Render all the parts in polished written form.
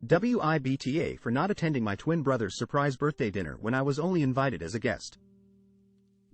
WIBTA for not attending my twin brother's surprise birthday dinner when I was only invited as a guest.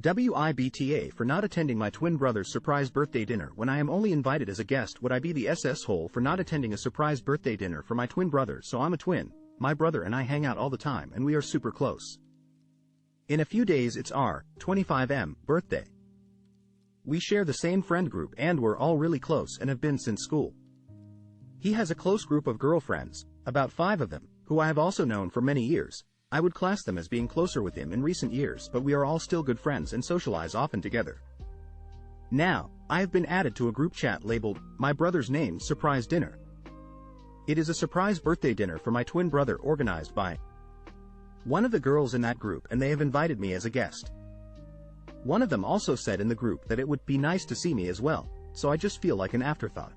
WIBTA for not attending my twin brother's surprise birthday dinner when I am only invited as a guest. Would I be the SShole for not attending a surprise birthday dinner for my twin brother? So I'm a twin, my brother and I hang out all the time and we are super close. In a few days it's our 25th birthday. We share the same friend group and we're all really close and have been since school. He has a close group of girlfriends, about 5 of them, who I have also known for many years. I would class them as being closer with him in recent years, but we are all still good friends and socialize often together. Now, I have been added to a group chat labeled, My Brother's Name Surprise Dinner. It is a surprise birthday dinner for my twin brother organized by one of the girls in that group and they have invited me as a guest. One of them also said in the group that it would be nice to see me as well, so I just feel like an afterthought.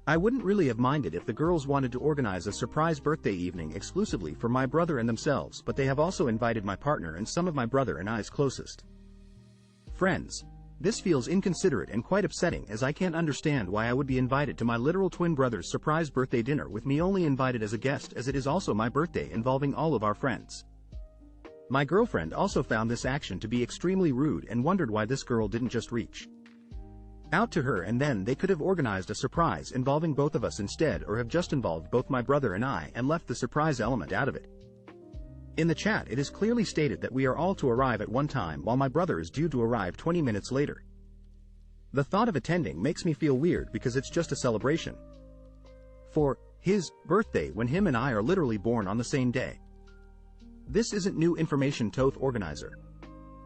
I wouldn't really have minded if the girls wanted to organize a surprise birthday evening exclusively for my brother and themselves, but they have also invited my partner and some of my brother and I's closest friends. This feels inconsiderate and quite upsetting as I can't understand why I would be invited to my literal twin brother's surprise birthday dinner with me only invited as a guest, as it is also my birthday involving all of our friends. My girlfriend also found this action to be extremely rude and wondered why this girl didn't just reach out to her and then they could have organized a surprise involving both of us instead, or have just involved both my brother and I and left the surprise element out of it. In the chat it is clearly stated that we are all to arrive at one time while my brother is due to arrive 20 minutes later. The thought of attending makes me feel weird because it's just a celebration for his birthday when him and I are literally born on the same day. This isn't new information, Toth organizer.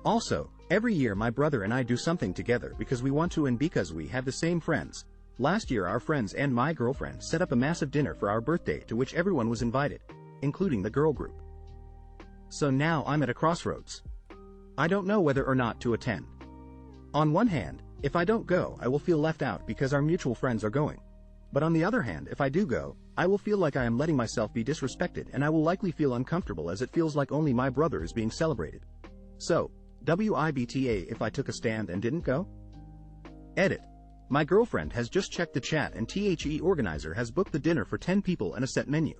Also, every year my brother and I do something together because we want to and because we have the same friends. Last year our friends and my girlfriend set up a massive dinner for our birthday to which everyone was invited, including the girl group. So now I'm at a crossroads. I don't know whether or not to attend. On one hand, if I don't go I will feel left out because our mutual friends are going. But on the other hand, if I do go, I will feel like I am letting myself be disrespected and I will likely feel uncomfortable as it feels like only my brother is being celebrated. So, WIBTA if I took a stand and didn't go? Edit. My girlfriend has just checked the chat and THE organizer has booked the dinner for 10 people and a set menu.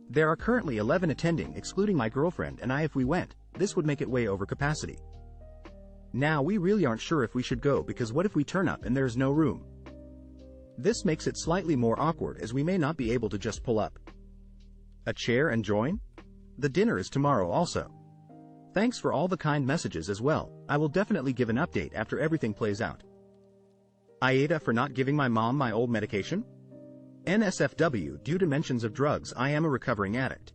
There are currently 11 attending excluding my girlfriend and I. If we went, this would make it way over capacity. Now we really aren't sure if we should go because what if we turn up and there's no room? This makes it slightly more awkward as we may not be able to just pull up a chair and join. The dinner is tomorrow also. Thanks for all the kind messages as well. I will definitely give an update after everything plays out. AmItheAsshole for not giving my mom my old medication. NSFW due to mentions of drugs. I am a recovering addict.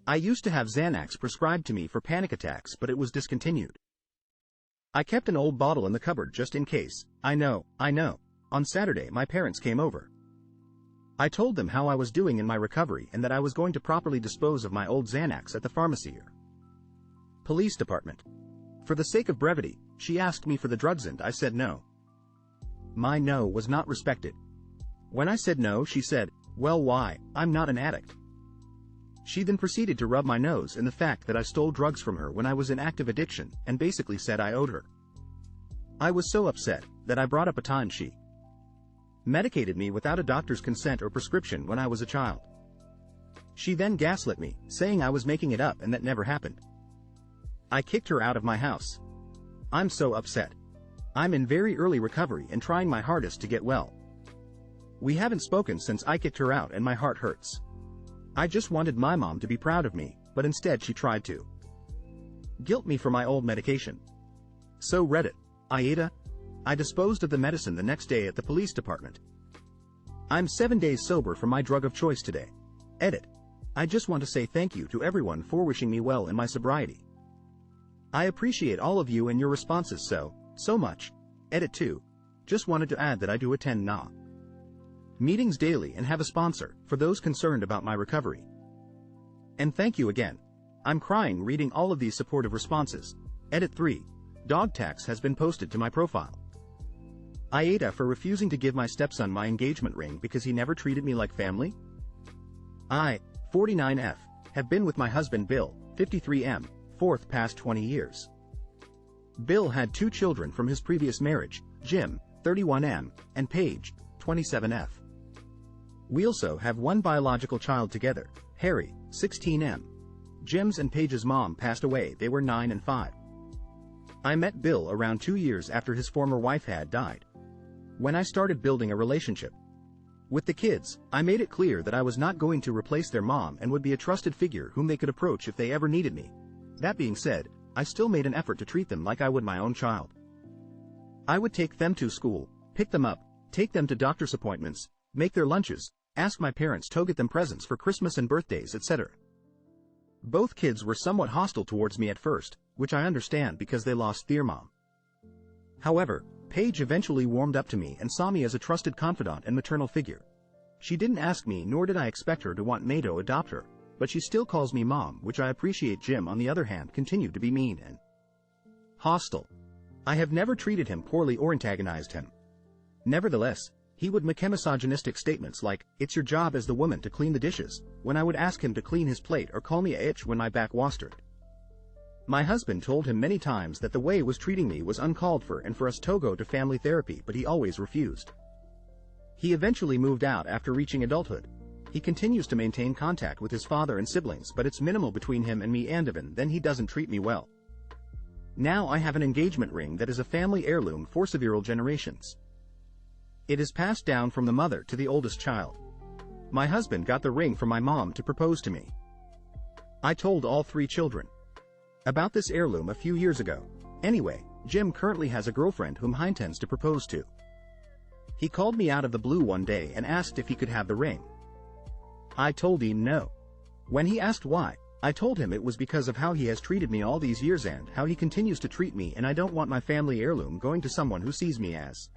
I used to have Xanax prescribed to me for panic attacks but it was discontinued. I kept an old bottle in the cupboard just in case. I know. On Saturday my parents came over. I told them how I was doing in my recovery and that I was going to properly dispose of my old Xanax at the pharmacy or police department. For the sake of brevity, she asked me for the drugs and I said no. My no was not respected. When I said no, she said, "Well, why? I'm not an addict." She then proceeded to rub my nose in the fact that I stole drugs from her when I was in active addiction and basically said I owed her. I was so upset that I brought up a time she medicated me without a doctor's consent or prescription when I was a child. She then gaslit me, saying I was making it up and that never happened. I kicked her out of my house. I'm so upset. I'm in very early recovery and trying my hardest to get well. We haven't spoken since I kicked her out and my heart hurts. I just wanted my mom to be proud of me, but instead she tried to guilt me for my old medication. So Reddit. I disposed of the medicine the next day at the police department. I'm 7 days sober from my drug of choice today. Edit. I just want to say thank you to everyone for wishing me well in my sobriety. I appreciate all of you and your responses so much. Edit 2. Just wanted to add that I do attend NA meetings daily and have a sponsor for those concerned about my recovery. And thank you again. I'm crying reading all of these supportive responses. Edit 3. Dog tax has been posted to my profile. AmItheAsshole for refusing to give my stepson my engagement ring because he never treated me like family. I, 49F, have been with my husband Bill, 53M, fourth past 20 years. Bill had 2 children from his previous marriage, Jim, 31M, and Paige, 27F. We also have one biological child together, Harry, 16M. Jim's and Paige's mom passed away, they were 9 and 5. I met Bill around 2 years after his former wife had died. When I started building a relationship with the kids, I made it clear that I was not going to replace their mom and would be a trusted figure whom they could approach if they ever needed me. That being said, I still made an effort to treat them like I would my own child. I would take them to school, pick them up, take them to doctor's appointments, make their lunches, ask my parents to get them presents for Christmas and birthdays, etc. Both kids were somewhat hostile towards me at first, which I understand because they lost their mom. However, Paige eventually warmed up to me and saw me as a trusted confidant and maternal figure. She didn't ask me, nor did I expect her to want me to adopt her, but she still calls me mom, which I appreciate. Jim, on the other hand, continued to be mean and hostile. I have never treated him poorly or antagonized him. Nevertheless, he would make misogynistic statements like, "It's your job as the woman to clean the dishes," when I would ask him to clean his plate, or call me a itch when my back was turned. My husband told him many times that the way he was treating me was uncalled for and for us to go to family therapy, but he always refused. He eventually moved out after reaching adulthood. He continues to maintain contact with his father and siblings, but it's minimal between him and me, and even then he doesn't treat me well. Now I have an engagement ring that is a family heirloom for several generations. It is passed down from the mother to the oldest child. My husband got the ring from my mom to propose to me. I told all 3 children about this heirloom a few years ago. Anyway, Jim currently has a girlfriend whom he intends to propose to. He called me out of the blue one day and asked if he could have the ring. I told him no. When he asked why, I told him it was because of how he has treated me all these years and how he continues to treat me, and I don't want my family heirloom going to someone who sees me as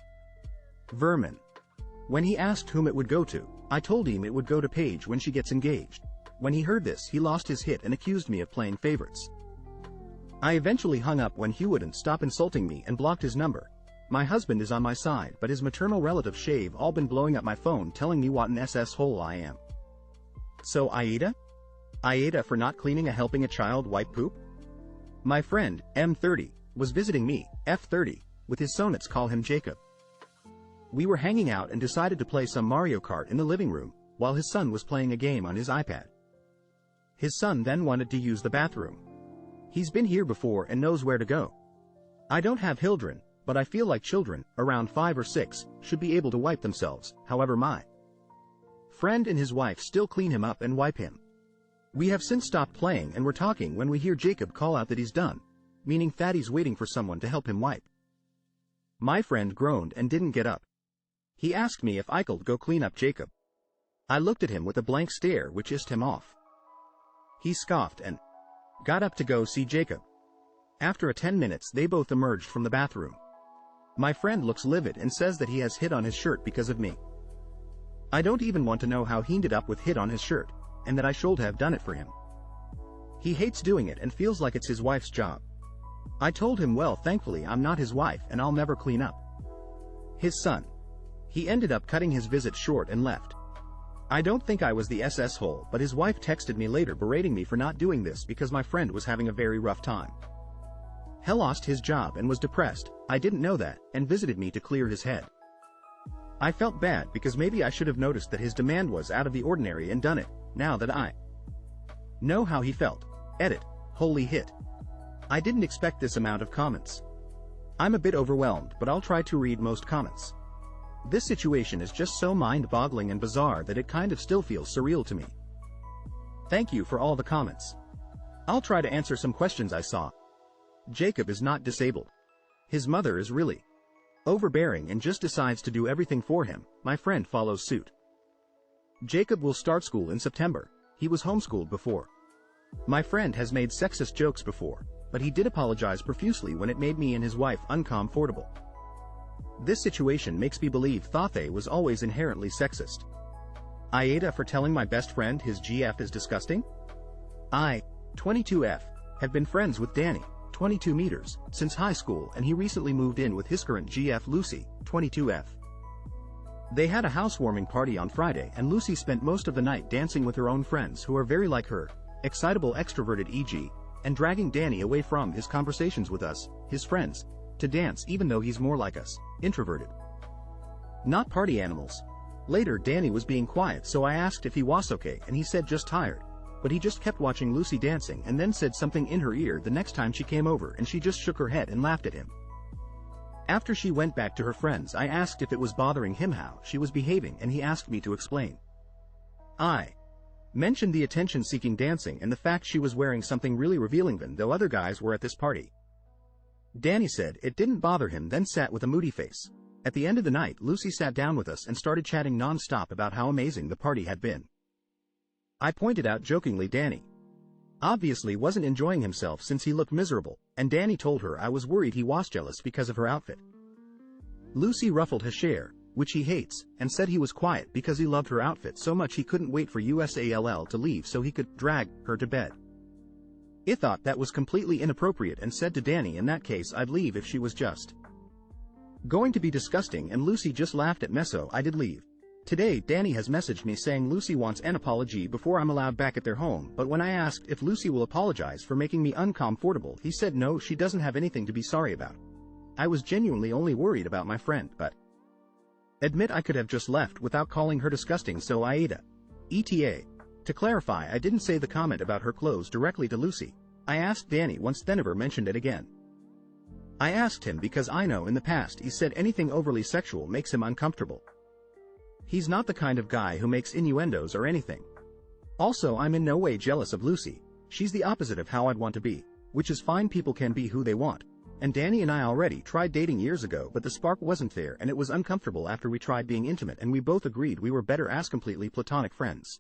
vermin. When he asked whom it would go to, I told him it would go to Paige when she gets engaged. When he heard this, he lost his hit and accused me of playing favorites. I eventually hung up when he wouldn't stop insulting me and blocked his number. My husband is on my side, but his maternal relatives shave all been blowing up my phone telling me what an SS-hole I am. So Aida for not cleaning a helping a child wipe poop? My friend, M30, was visiting me, F30, with his son, let's call him Jacob. We were hanging out and decided to play some Mario Kart in the living room, while his son was playing a game on his iPad. His son then wanted to use the bathroom. He's been here before and knows where to go. I don't have children, but I feel like children, around 5 or 6, should be able to wipe themselves. However, my friend and his wife still clean him up and wipe him. We have since stopped playing and we're talking when we hear Jacob call out that he's done, meaning that he's waiting for someone to help him wipe. My friend groaned and didn't get up. He asked me if I could go clean up Jacob. I looked at him with a blank stare which pissed him off. He scoffed and got up to go see Jacob. After 10 minutes they both emerged from the bathroom. My friend looks livid and says that he has hit on his shirt because of me. I don't even want to know how he ended up with hit on his shirt, and that I should have done it for him. He hates doing it and feels like it's his wife's job. I told him, well, thankfully I'm not his wife and I'll never clean up his son. He ended up cutting his visit short and left. I don't think I was the SS-hole, but his wife texted me later berating me for not doing this because my friend was having a very rough time. He lost his job and was depressed. I didn't know that, and visited me to clear his head. I felt bad because maybe I should have noticed that his demand was out of the ordinary and done it, now that I know how he felt. Edit. Holy hit. I didn't expect this amount of comments. I'm a bit overwhelmed, but I'll try to read most comments. This situation is just so mind-boggling and bizarre that it kind of still feels surreal to me. Thank you for all the comments. I'll try to answer some questions I saw. Jacob is not disabled. His mother is really overbearing and just decides to do everything for him. My friend follows suit. Jacob will start school in September. He was homeschooled before. My friend has made sexist jokes before, but he did apologize profusely when it made me and his wife uncomfortable. This situation makes me believe Thothe was always inherently sexist. Aida for telling my best friend his GF is disgusting? I, 22F, have been friends with Danny, 22 meters, since high school, and he recently moved in with his current GF Lucy, 22F. They had a housewarming party on Friday and Lucy spent most of the night dancing with her own friends who are very like her, excitable extroverted e.g., and dragging Danny away from his conversations with us, his friends, to dance even though he's more like us, introverted. Not party animals. Later Danny was being quiet, so I asked if he was okay and he said just tired. But he just kept watching Lucy dancing and then said something in her ear the next time she came over, and she just shook her head and laughed at him. After she went back to her friends, I asked if it was bothering him how she was behaving, and he asked me to explain. I mentioned the attention-seeking dancing and the fact she was wearing something really revealing even though other guys were at this party. Danny said it didn't bother him, then sat with a moody face. At the end of the night, Lucy sat down with us and started chatting non-stop about how amazing the party had been. I pointed out jokingly Danny obviously wasn't enjoying himself since he looked miserable, and Danny told her I was worried he was jealous because of her outfit. Lucy ruffled his hair, which he hates, and said he was quiet because he loved her outfit so much he couldn't wait for USALL to leave so he could drag her to bed. I thought that was completely inappropriate and said to Danny in that case I'd leave if she was just going to be disgusting, and Lucy just laughed at me, so I did leave. Today Danny has messaged me saying Lucy wants an apology before I'm allowed back at their home, but when I asked if Lucy will apologize for making me uncomfortable, he said no, she doesn't have anything to be sorry about. I was genuinely only worried about my friend, but admit I could have just left without calling her disgusting, so I ate ETA. To clarify, I didn't say the comment about her clothes directly to Lucy. I asked Danny once, then never mentioned it again. I asked him because I know in the past he said anything overly sexual makes him uncomfortable. He's not the kind of guy who makes innuendos or anything. Also, I'm in no way jealous of Lucy. She's the opposite of how I'd want to be, which is fine. People can be who they want. And Danny and I already tried dating years ago, but the spark wasn't there and it was uncomfortable after we tried being intimate, and we both agreed we were better as completely platonic friends.